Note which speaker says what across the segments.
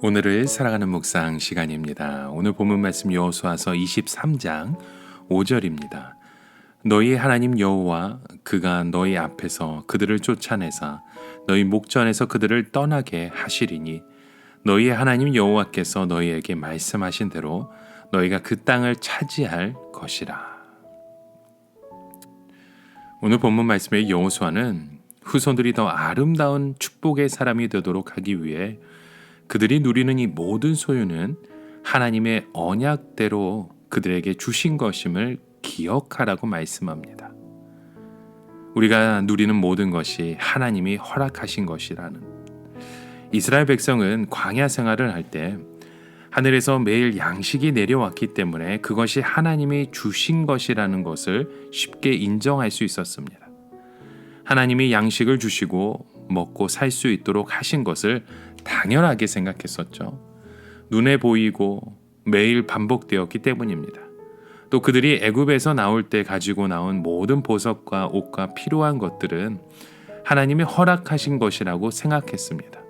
Speaker 1: 오늘을 살아가는 묵상 시간입니다. 오늘 본문 말씀 여호수아서 23장 5절입니다. 너희 하나님 여호와 그가 너희 앞에서 그들을 쫓아내사 너희 목전에서 그들을 떠나게 하시리니 너희 하나님 여호와께서 너희에게 말씀하신 대로 너희가 그 땅을 차지할 것이라. 오늘 본문 말씀의 여호수아는 후손들이 더 아름다운 축복의 사람이 되도록 하기 위해 그들이 누리는 이 모든 소유는 하나님의 언약대로 그들에게 주신 것임을 기억하라고 말씀합니다. 우리가 누리는 모든 것이 하나님이 허락하신 것이라는. 이스라엘 백성은 광야 생활을 할 때 하늘에서 매일 양식이 내려왔기 때문에 그것이 하나님이 주신 것이라는 것을 쉽게 인정할 수 있었습니다. 하나님이 양식을 주시고 먹고 살 수 있도록 하신 것을 당연하게 생각했었죠. 눈에 보이고 매일 반복되었기 때문입니다. 또 그들이 애굽에서 나올 때 가지고 나온 모든 보석과 옷과 필요한 것들은 하나님이 허락하신 것이라고 생각했습니다.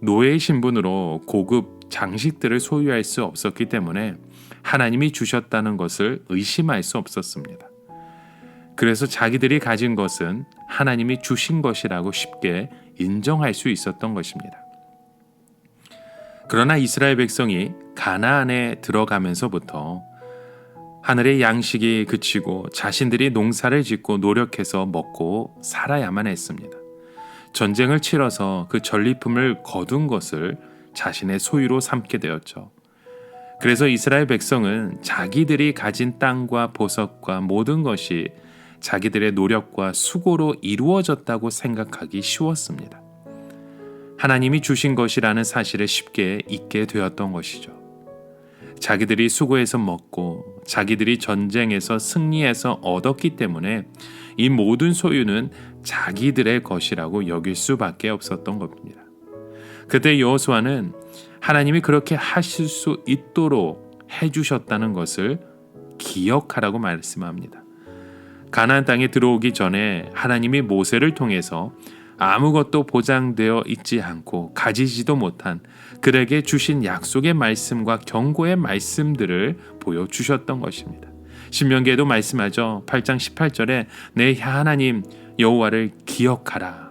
Speaker 1: 노예의 신분으로 고급 장식들을 소유할 수 없었기 때문에 하나님이 주셨다는 것을 의심할 수 없었습니다. 그래서 자기들이 가진 것은 하나님이 주신 것이라고 쉽게 인정할 수 있었던 것입니다. 그러나 이스라엘 백성이 가나안에 들어가면서부터 하늘의 양식이 그치고 자신들이 농사를 짓고 노력해서 먹고 살아야만 했습니다. 전쟁을 치러서 그 전리품을 거둔 것을 자신의 소유로 삼게 되었죠. 그래서 이스라엘 백성은 자기들이 가진 땅과 보석과 모든 것이 자기들의 노력과 수고로 이루어졌다고 생각하기 쉬웠습니다. 하나님이 주신 것이라는 사실을 쉽게 잊게 되었던 것이죠. 자기들이 수고해서 먹고 자기들이 전쟁에서 승리해서 얻었기 때문에 이 모든 소유는 자기들의 것이라고 여길 수밖에 없었던 겁니다. 그때 여호수아는 하나님이 그렇게 하실 수 있도록 해주셨다는 것을 기억하라고 말씀합니다. 가나안 땅에 들어오기 전에 하나님이 모세를 통해서 아무것도 보장되어 있지 않고 가지지도 못한 그에게 주신 약속의 말씀과 경고의 말씀들을 보여주셨던 것입니다. 신명기에도 말씀하죠. 8장 18절에 내 하나님 여호와를 기억하라.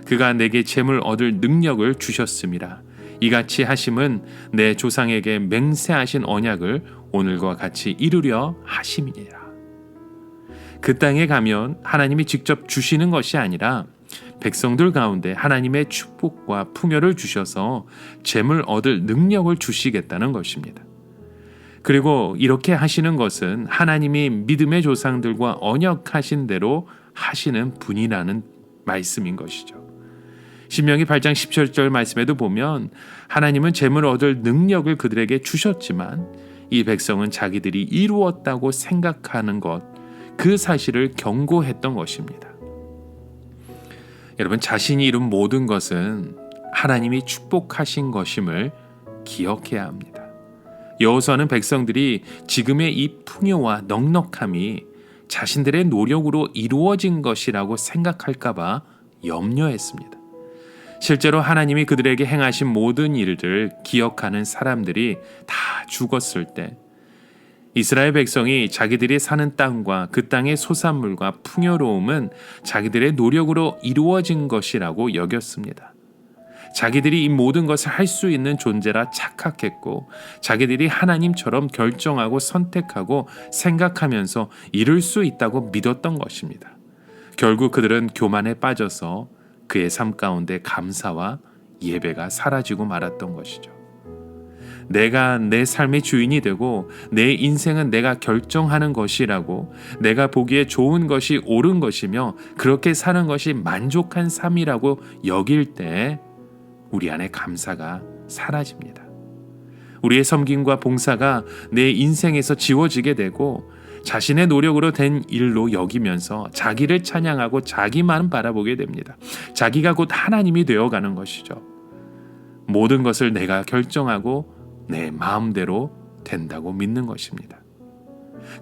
Speaker 1: 그가 내게 재물 얻을 능력을 주셨음이라. 이같이 하심은 내 조상에게 맹세하신 언약을 오늘과 같이 이루려 하심이니라. 그 땅에 가면 하나님이 직접 주시는 것이 아니라 백성들 가운데 하나님의 축복과 풍요를 주셔서 재물 얻을 능력을 주시겠다는 것입니다. 그리고 이렇게 하시는 것은 하나님이 믿음의 조상들과 언약하신 대로 하시는 분이라는 말씀인 것이죠. 신명기 8장 17절 말씀에도 보면 하나님은 재물 얻을 능력을 그들에게 주셨지만 이 백성은 자기들이 이루었다고 생각하는 것, 그 사실을 경고했던 것입니다. 여러분, 자신이 이룬 모든 것은 하나님이 축복하신 것임을 기억해야 합니다. 여호수아는 백성들이 지금의 이 풍요와 넉넉함이 자신들의 노력으로 이루어진 것이라고 생각할까 봐 염려했습니다. 실제로 하나님이 그들에게 행하신 모든 일을 기억하는 사람들이 다 죽었을 때 이스라엘 백성이 자기들이 사는 땅과 그 땅의 소산물과 풍요로움은 자기들의 노력으로 이루어진 것이라고 여겼습니다. 자기들이 이 모든 것을 할 수 있는 존재라 착각했고 자기들이 하나님처럼 결정하고 선택하고 생각하면서 이룰 수 있다고 믿었던 것입니다. 결국 그들은 교만에 빠져서 그의 삶 가운데 감사와 예배가 사라지고 말았던 것이죠. 내가 내 삶의 주인이 되고 내 인생은 내가 결정하는 것이라고, 내가 보기에 좋은 것이 옳은 것이며 그렇게 사는 것이 만족한 삶이라고 여길 때 우리 안에 감사가 사라집니다. 우리의 섬김과 봉사가 내 인생에서 지워지게 되고 자신의 노력으로 된 일로 여기면서 자기를 찬양하고 자기만 바라보게 됩니다. 자기가 곧 하나님이 되어가는 것이죠. 모든 것을 내가 결정하고 내 마음대로 된다고 믿는 것입니다.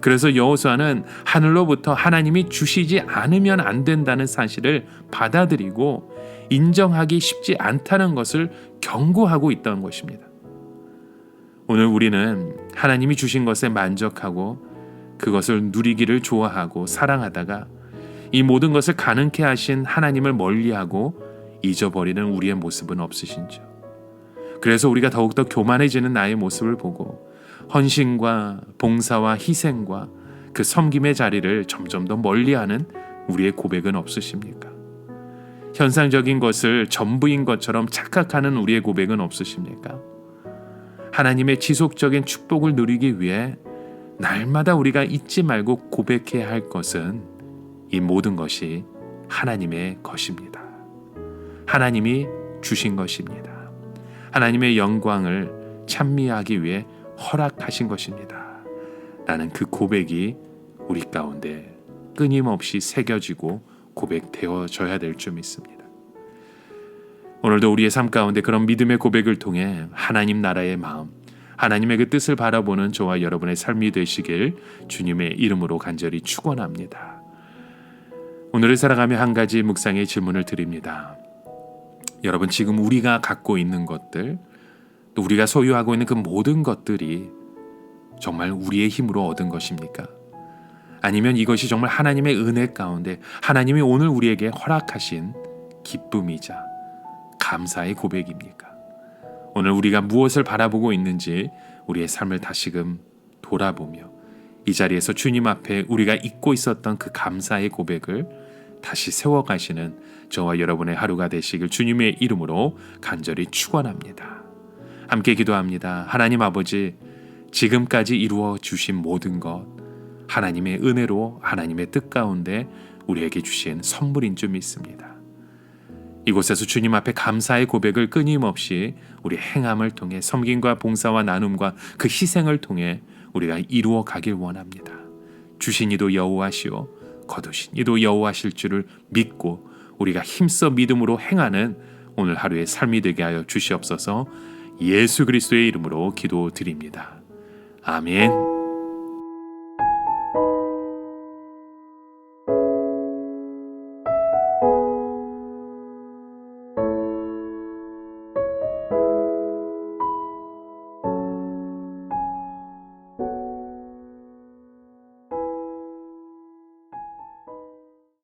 Speaker 1: 그래서 여호수아는 하늘로부터 하나님이 주시지 않으면 안 된다는 사실을 받아들이고 인정하기 쉽지 않다는 것을 경고하고 있던 것입니다. 오늘 우리는 하나님이 주신 것에 만족하고 그것을 누리기를 좋아하고 사랑하다가 이 모든 것을 가능케 하신 하나님을 멀리하고 잊어버리는 우리의 모습은 없으신지요? 그래서 우리가 더욱더 교만해지는 나의 모습을 보고 헌신과 봉사와 희생과 그 섬김의 자리를 점점 더 멀리하는 우리의 고백은 없으십니까? 현상적인 것을 전부인 것처럼 착각하는 우리의 고백은 없으십니까? 하나님의 지속적인 축복을 누리기 위해 날마다 우리가 잊지 말고 고백해야 할 것은 이 모든 것이 하나님의 것입니다. 하나님이 주신 것입니다. 하나님의 영광을 찬미하기 위해 허락하신 것입니다. 라는 그 고백이 우리 가운데 끊임없이 새겨지고 고백되어져야 될 줄 믿습니다. 오늘도 우리의 삶 가운데 그런 믿음의 고백을 통해 하나님 나라의 마음, 하나님의 그 뜻을 바라보는 저와 여러분의 삶이 되시길 주님의 이름으로 간절히 축원합니다. 오늘을 살아가며 한 가지 묵상의 질문을 드립니다. 여러분, 지금 우리가 갖고 있는 것들, 또 우리가 소유하고 있는 그 모든 것들이 정말 우리의 힘으로 얻은 것입니까? 아니면 이것이 정말 하나님의 은혜 가운데 하나님이 오늘 우리에게 허락하신 기쁨이자 감사의 고백입니까? 오늘 우리가 무엇을 바라보고 있는지 우리의 삶을 다시금 돌아보며 이 자리에서 주님 앞에 우리가 잊고 있었던 그 감사의 고백을 다시 세워가시는 저와 여러분의 하루가 되시길 주님의 이름으로 간절히 축원합니다. 함께 기도합니다. 하나님 아버지, 지금까지 이루어 주신 모든 것, 하나님의 은혜로 하나님의 뜻 가운데 우리에게 주신 선물인 줄 믿습니다. 이곳에서 주님 앞에 감사의 고백을 끊임없이 우리 행함을 통해 섬김과 봉사와 나눔과 그 희생을 통해 우리가 이루어 가길 원합니다. 주신 이도 여호와시오 거두신 이도 여호와실 줄을 믿고 우리가 힘써 믿음으로 행하는 오늘 하루의 삶이 되게 하여 주시옵소서. 예수 그리스도의 이름으로 기도드립니다. 아멘.